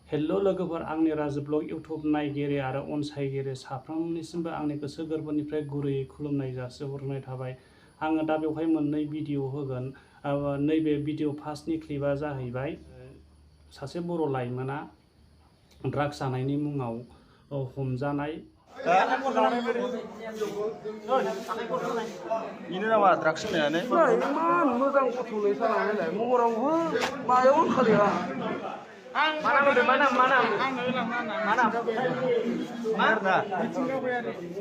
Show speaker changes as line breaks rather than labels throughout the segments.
Hello लोगोफोर आंनि Raju blog इउट्यूब नायगिरि आरो अनसायगिरि साफ्रोमनिसिमबो आंनि गोसो गोरबोनिफ्राय गुरैयै खुलुमनाय जासिहरनाय थाबाय। आङो दा बेवहाय मोननै भिडिअ होगोन। नैबे भिडिअ फार्स्टनि क्लिपआ जाहैबाय सासे बर' लाइमोना ड्राग्स जानायनि मुङाव हमजानाय।
इनो नामा ड्राग्स होनायानो
इमान मोजां गथ'लै सानालाय महरावबो मायाव खालिया mana udah mana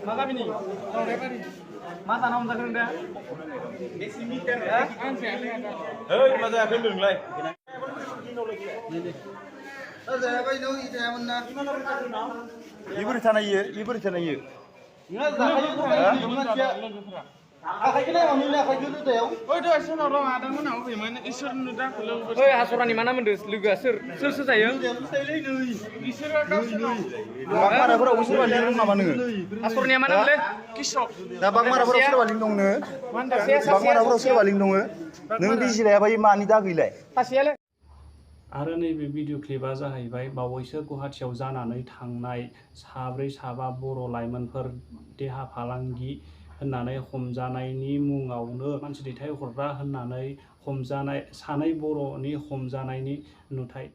maka ini mata nom zakan dah desimeter ya hei masa akan dulu libur tanah ye आखाइखौलाय मानिला आखाइखौ नुदायाव ओइ दहाय सोनाव दं आदामोनाव फैयोमोन इसोर नुदाखौ लोगो ओइ हासरानि मा नाम होनदो लोगोआ सोर जायो इसोरा गावसोरनाव बागमाराफोराव सोरबा लिं दं नामा नोङो हासरनिया मा नामलै किशक दा बागमाराफोराव सोरबा लिं दं नोङो बागमाराफोराव सोरबा लिं दङ नों बिजिलायाबा मानि दागैलाय सासेयालाय।
आरो नैबे भिडिअ क्लिपआ जाहैबाय बावैसो गुवाहाटियाव जानानै थांनाय साब्रै साबा बर' लाइमोनफोर देहा फालांगि होननानै हमजानायनि मुङावनो मानसि दैथायहरग्रा होननानै हमजानाय सानै बर'नि हमजानायनि नुथाय।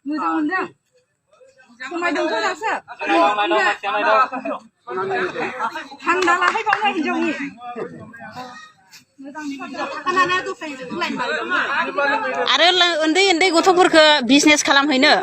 मोजां मोनदों समायदोंथ' दासो थान्दा लाहैबावनो हिनजावनि
आरो उन्दै उन्दै गथ'फोरखौ बिजनेस खालामहैनो